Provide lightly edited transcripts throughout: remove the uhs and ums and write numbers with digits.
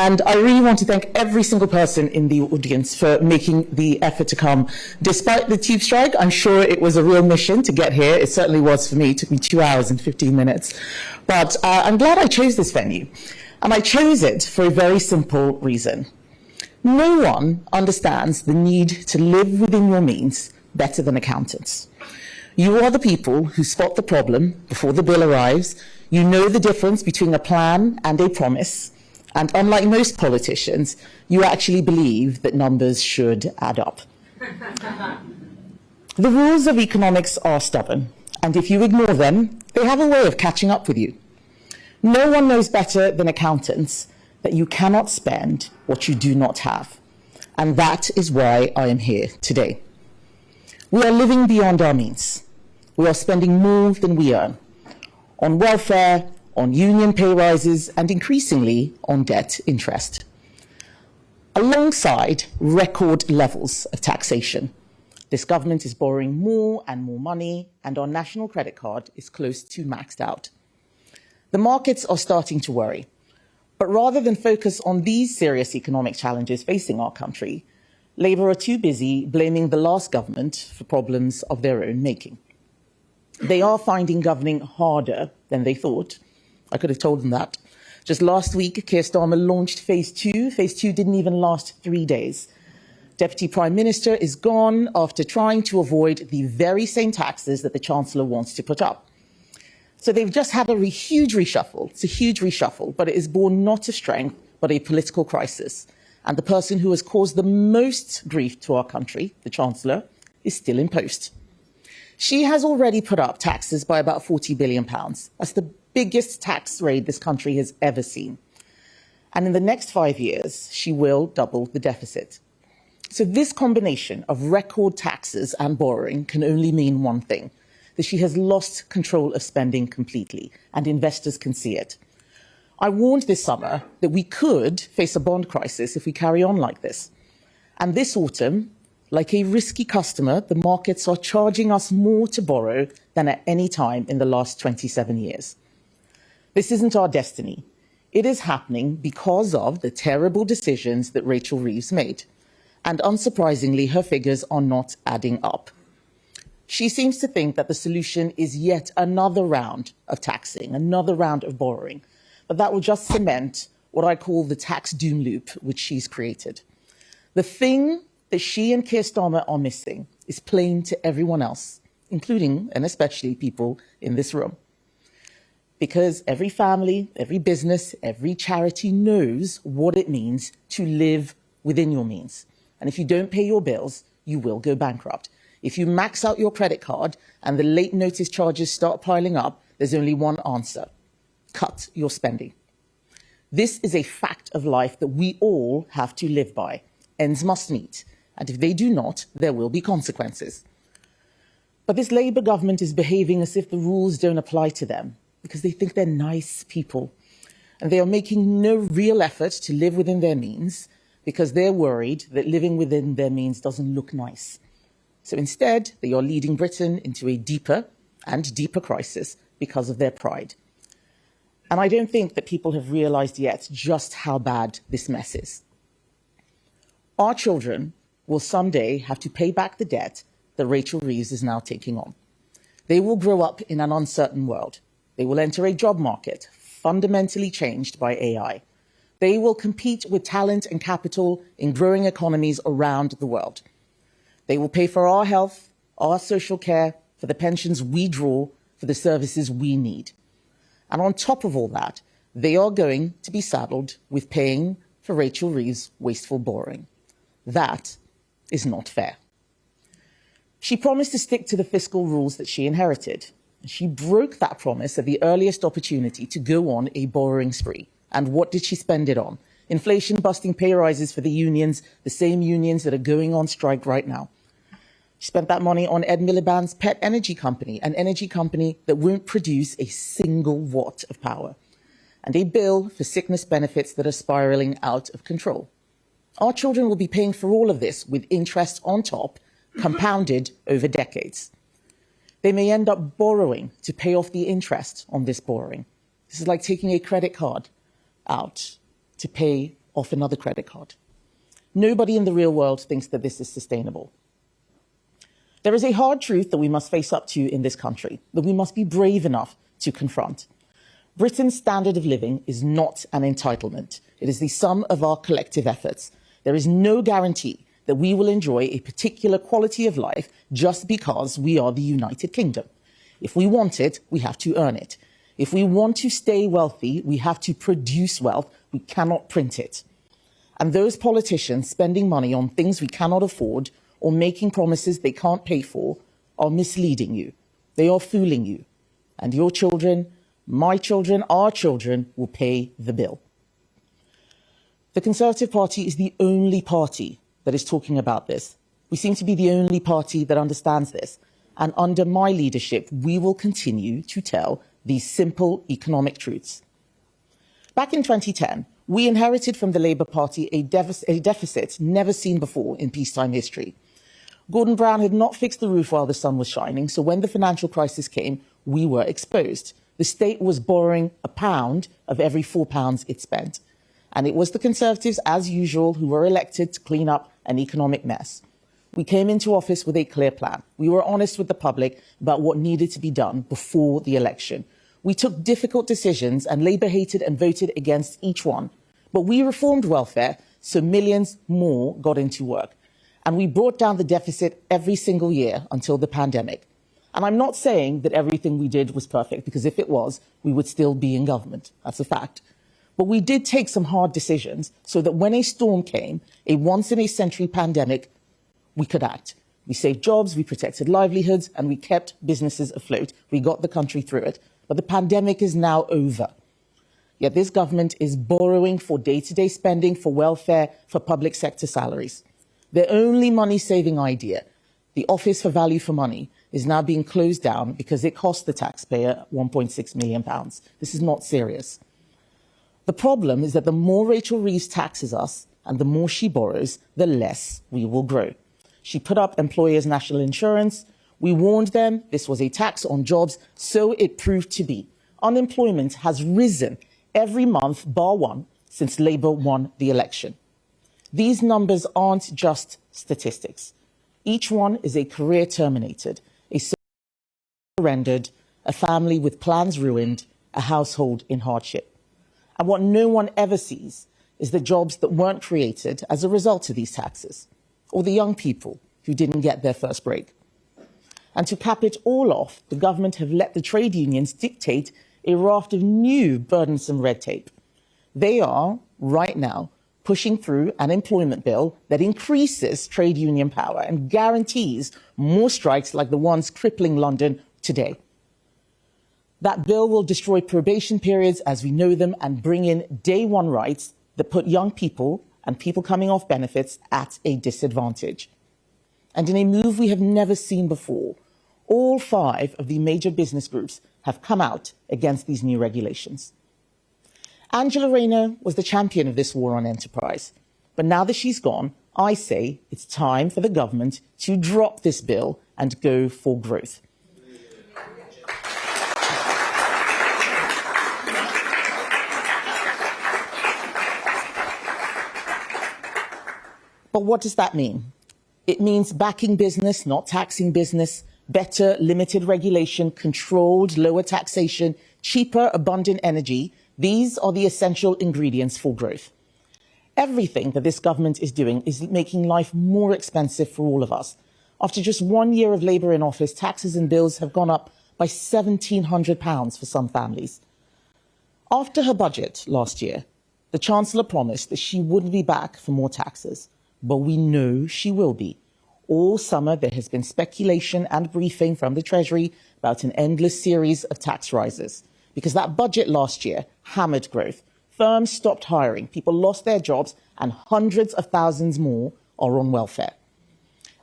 And I really want to thank every single person in the audience for making the effort to come. Despite the tube strike, I'm sure it was a real mission to get here. It certainly was for me. It took me 2 hours and 15 minutes. But I'm glad I chose this venue. And I chose it for a very simple reason. No one understands the need to live within your means better than accountants. You are the people who spot the problem before the bill arrives. You know the difference between a plan and a promise. And unlike most politicians, you actually believe that numbers should add up. The rules of economics are stubborn, and if you ignore them, they have a way of catching up with you. No one knows better than accountants that you cannot spend what you do not have. And that is why I am here today. We are living beyond our means. We are spending more than we earn on welfare, on union pay rises, and increasingly on debt interest. Alongside record levels of taxation, this government is borrowing more and more money, and our national credit card is close to maxed out. The markets are starting to worry, but rather than focus on these serious economic challenges facing our country, Labour are too busy blaming the last government for problems of their own making. They are finding governing harder than they thought. I could have told them that. Just last week, Keir Starmer launched Phase 2. Phase 2 didn't even last 3 days. Deputy Prime Minister is gone after trying to avoid the very same taxes that the Chancellor wants to put up. So they've just had a huge reshuffle. It's a huge reshuffle, but it is born not of strength, but a political crisis. And the person who has caused the most grief to our country, the Chancellor, is still in post. She has already put up taxes by about £40 billion. That's the biggest tax raid this country has ever seen. And in the next 5 years, she will double the deficit. So this combination of record taxes and borrowing can only mean one thing, that she has lost control of spending completely, and investors can see it. I warned this summer that we could face a bond crisis if we carry on like this. And this autumn, like a risky customer, the markets are charging us more to borrow than at any time in the last 27 years. This isn't our destiny. It is happening because of the terrible decisions that Rachel Reeves made. And unsurprisingly, her figures are not adding up. She seems to think that the solution is yet another round of taxing, another round of borrowing. But that will just cement what I call the tax doom loop, which she's created. The thing that she and Keir Starmer are missing is plain to everyone else, including and especially people in this room. Because every family, every business, every charity knows what it means to live within your means. And if you don't pay your bills, you will go bankrupt. If you max out your credit card and the late notice charges start piling up, there's only one answer: cut your spending. This is a fact of life that we all have to live by. Ends must meet. And if they do not, there will be consequences. But this Labour government is behaving as if the rules don't apply to them, because they think they're nice people. And they are making no real effort to live within their means, because they're worried that living within their means doesn't look nice. So instead, they are leading Britain into a deeper and deeper crisis because of their pride. And I don't think that people have realised yet just how bad this mess is. Our children will someday have to pay back the debt that Rachel Reeves is now taking on. They will grow up in an uncertain world. They will enter a job market fundamentally changed by AI. They will compete with talent and capital in growing economies around the world. They will pay for our health, our social care, for the pensions we draw, for the services we need. And on top of all that, they are going to be saddled with paying for Rachel Reeves' wasteful borrowing. That is not fair. She promised to stick to the fiscal rules that she inherited. She broke that promise at the earliest opportunity to go on a borrowing spree. And what did she spend it on? Inflation-busting pay rises for the unions, the same unions that are going on strike right now. She spent that money on Ed Miliband's pet energy company, an energy company that won't produce a single watt of power, and a bill for sickness benefits that are spiraling out of control. Our children will be paying for all of this with interest on top, compounded over decades. They may end up borrowing to pay off the interest on this borrowing. This is like taking a credit card out to pay off another credit card. Nobody in the real world thinks that this is sustainable. There is a hard truth that we must face up to in this country, that we must be brave enough to confront. Britain's standard of living is not an entitlement. It is the sum of our collective efforts. There is no guarantee that we will enjoy a particular quality of life just because we are the United Kingdom. If we want it, we have to earn it. If we want to stay wealthy, we have to produce wealth. We cannot print it. And those politicians spending money on things we cannot afford or making promises they can't pay for are misleading you. They are fooling you. And your children, my children, our children will pay the bill. The Conservative Party is the only party that is talking about this. We seem to be the only party that understands this. And under my leadership, we will continue to tell these simple economic truths. Back in 2010, we inherited from the Labour Party a deficit never seen before in peacetime history. Gordon Brown had not fixed the roof while the sun was shining, so when the financial crisis came, we were exposed. The state was borrowing £1 of every £4 it spent. And it was the Conservatives, as usual, who were elected to clean up an economic mess. We came into office with a clear plan. We were honest with the public about what needed to be done before the election. We took difficult decisions and Labour hated and voted against each one. But we reformed welfare so millions more got into work. And we brought down the deficit every single year until the pandemic. And I'm not saying that everything we did was perfect, because if it was, we would still be in government. That's a fact. But we did take some hard decisions so that when a storm came, a once-in-a-century pandemic, we could act. We saved jobs, we protected livelihoods, and we kept businesses afloat. We got the country through it. But the pandemic is now over. Yet this government is borrowing for day-to-day spending, for welfare, for public sector salaries. Their only money-saving idea, the Office for Value for Money, is now being closed down because it cost the taxpayer £1.6 million. This is not serious. The problem is that the more Rachel Reeves taxes us and the more she borrows, the less we will grow. She put up employers' national insurance. We warned them this was a tax on jobs, so it proved to be. Unemployment has risen every month, bar one, since Labour won the election. These numbers aren't just statistics. Each one is a career terminated, a surrendered, a family with plans ruined, a household in hardship. And what no one ever sees is the jobs that weren't created as a result of these taxes, or the young people who didn't get their first break. And to cap it all off, the government have let the trade unions dictate a raft of new burdensome red tape. They are, right now, pushing through an employment bill that increases trade union power and guarantees more strikes like the ones crippling London today. That bill will destroy probation periods as we know them and bring in day one rights that put young people and people coming off benefits at a disadvantage. And in a move we have never seen before, all 5 of the major business groups have come out against these new regulations. Angela Rayner was the champion of this war on enterprise. But now that she's gone, I say it's time for the government to drop this bill and go for growth. But what does that mean? It means backing business, not taxing business, better limited regulation, controlled lower taxation, cheaper abundant energy. These are the essential ingredients for growth. Everything that this government is doing is making life more expensive for all of us. After just 1 year of Labour in office, taxes and bills have gone up by £1,700 for some families. After her budget last year, the Chancellor promised that she wouldn't be back for more taxes. But we know she will be. All summer, there has been speculation and briefing from the Treasury about an endless series of tax rises. Because that budget last year hammered growth. Firms stopped hiring, people lost their jobs, and hundreds of thousands more are on welfare.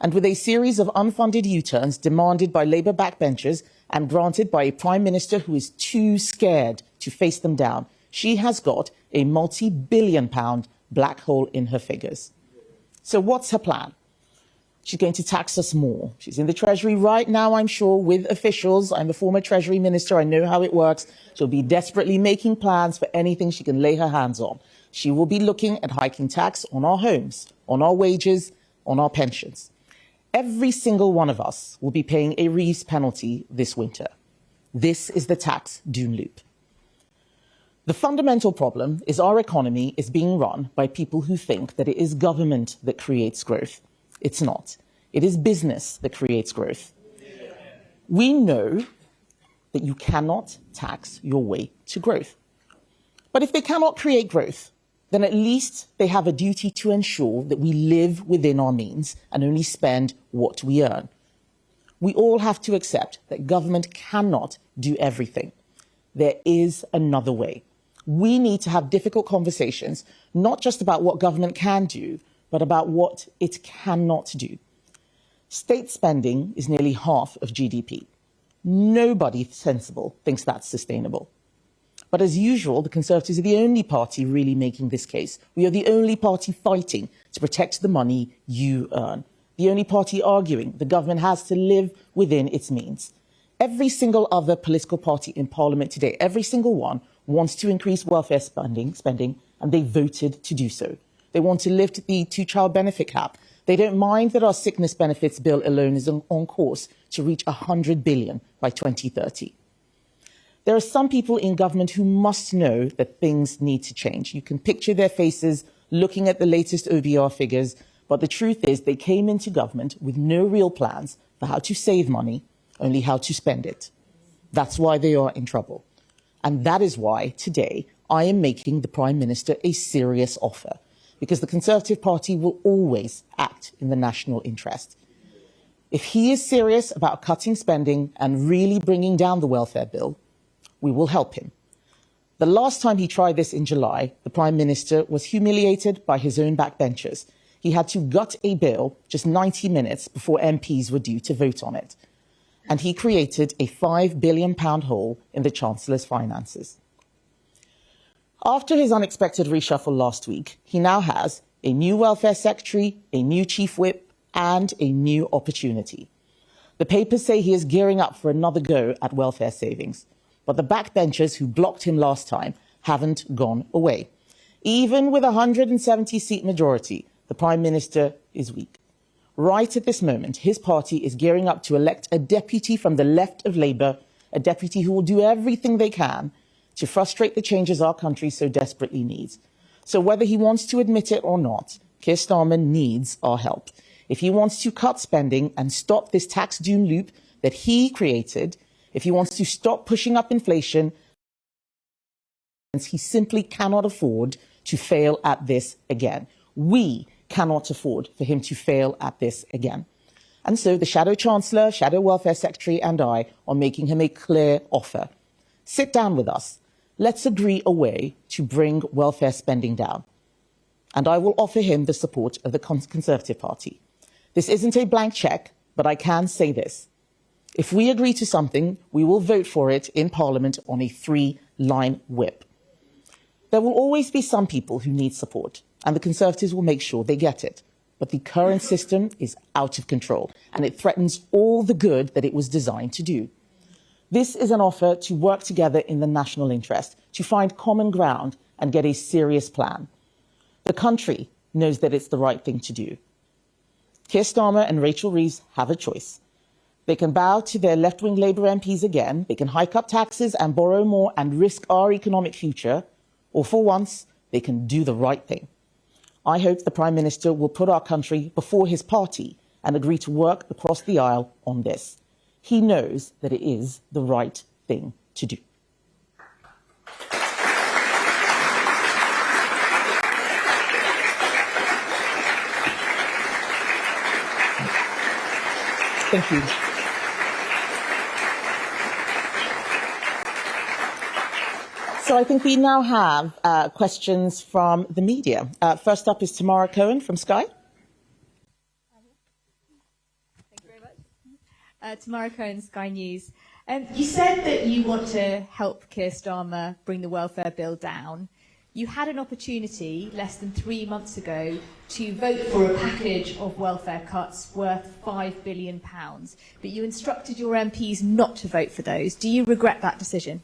And with a series of unfunded U-turns demanded by Labour backbenchers and granted by a Prime Minister who is too scared to face them down, she has got a multi-billion-pound black hole in her figures. So what's her plan? She's going to tax us more. She's in the Treasury right now, I'm sure, with officials. I'm the former Treasury Minister. I know how it works. She'll be desperately making plans for anything she can lay her hands on. She will be looking at hiking tax on our homes, on our wages, on our pensions. Every single one of us will be paying a Reeves penalty this winter. This is the tax doom loop. The fundamental problem is our economy is being run by people who think that it is government that creates growth. It's not. It is business that creates growth. We know that you cannot tax your way to growth. But if they cannot create growth, then at least they have a duty to ensure that we live within our means and only spend what we earn. We all have to accept that government cannot do everything. There is another way. We need to have difficult conversations, not just about what government can do, but about what it cannot do. State spending is nearly half of GDP. Nobody sensible thinks that's sustainable. But as usual, the Conservatives are the only party really making this case. We are the only party fighting to protect the money you earn. The only party arguing the government has to live within its means. Every single other political party in Parliament today, every single one, wants to increase welfare spending, and they voted to do so. They want to lift the two-child benefit cap. They don't mind that our sickness benefits bill alone is on course to reach 100 billion by 2030. There are some people in government who must know that things need to change. You can picture their faces looking at the latest OBR figures, but the truth is they came into government with no real plans for how to save money, only how to spend it. That's why they are in trouble. And that is why today I am making the Prime Minister a serious offer, because the Conservative Party will always act in the national interest. If he is serious about cutting spending and really bringing down the welfare bill, we will help him. The last time he tried this in July, the Prime Minister was humiliated by his own backbenchers. He had to gut a bill just 90 minutes before MPs were due to vote on it. And he created a £5 billion hole in the Chancellor's finances. After his unexpected reshuffle last week, he now has a new welfare secretary, a new chief whip, and a new opportunity. The papers say he is gearing up for another go at welfare savings. But the backbenchers who blocked him last time haven't gone away. Even with a 170-seat majority, the Prime Minister is weak. Right at this moment, his party is gearing up to elect a deputy from the left of Labour, a deputy who will do everything they can to frustrate the changes our country so desperately needs. So whether he wants to admit it or not, Keir Starmer needs our help. If he wants to cut spending and stop this tax doom loop that he created, if he wants to stop pushing up inflation, he simply cannot afford to fail at this again. We cannot afford for him to fail at this again. And so the Shadow Chancellor, Shadow Welfare Secretary and I are making him a clear offer. Sit down with us. Let's agree a way to bring welfare spending down. And I will offer him the support of the Conservative Party. This isn't a blank cheque, but I can say this. If we agree to something, we will vote for it in Parliament on a 3-line whip. There will always be some people who need support, and the Conservatives will make sure they get it. But the current system is out of control, and it threatens all the good that it was designed to do. This is an offer to work together in the national interest, to find common ground and get a serious plan. The country knows that it's the right thing to do. Keir Starmer and Rachel Reeves have a choice. They can bow to their left-wing Labour MPs again, they can hike up taxes and borrow more and risk our economic future, or for once, they can do the right thing. I hope the Prime Minister will put our country before his party and agree to work across the aisle on this. He knows that it is the right thing to do. Thank you. So I think we now have questions from the media. First up is Tamara Cohen from Sky. Thank you very much. Tamara Cohen, Sky News. You said that you want to help Keir Starmer bring the welfare bill down. You had an opportunity less than 3 months ago to vote for a package of welfare cuts worth £5 billion, but you instructed your MPs not to vote for those. Do you regret that decision?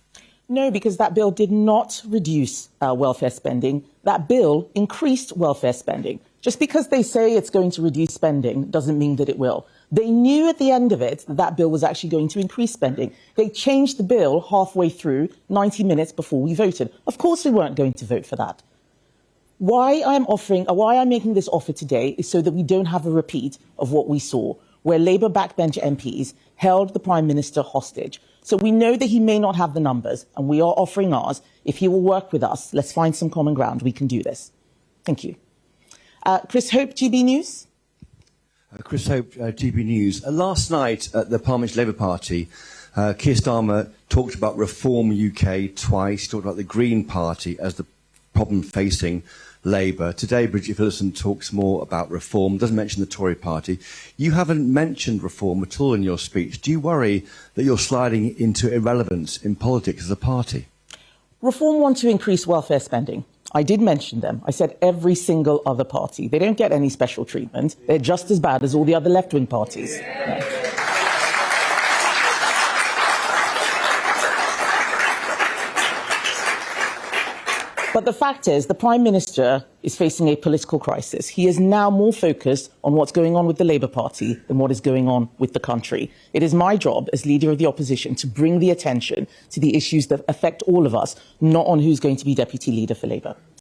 No, because that bill did not reduce welfare spending. That bill increased welfare spending. Just because they say it's going to reduce spending doesn't mean that it will. They knew at the end of it that that bill was actually going to increase spending. They changed the bill halfway through, 90 minutes before we voted. Of course we weren't going to vote for that. Why I'm making this offer today is so that we don't have a repeat of what we saw, where Labour backbench MPs held the Prime Minister hostage. So we know that he may not have the numbers, and we are offering ours. If he will work with us, let's find some common ground. We can do this. Thank you. Chris Hope, GB News. Chris Hope, GB News. Last night at the Parliamentary Labour Party, Keir Starmer talked about Reform UK twice. He talked about the Green Party as the problem facing Labour. Today, Bridget Phillipson talks more about reform, doesn't mention the Tory party. You haven't mentioned reform at all in your speech. Do you worry that you're sliding into irrelevance in politics as a party? Reform want to increase welfare spending. I did mention them. I said every single other party. They don't get any special treatment. They're just as bad as all the other left-wing parties. Yeah. But the fact is, the Prime Minister is facing a political crisis. He is now more focused on what's going on with the Labour Party than what is going on with the country. It is my job as Leader of the Opposition to bring the attention to the issues that affect all of us, not on who's going to be Deputy Leader for Labour.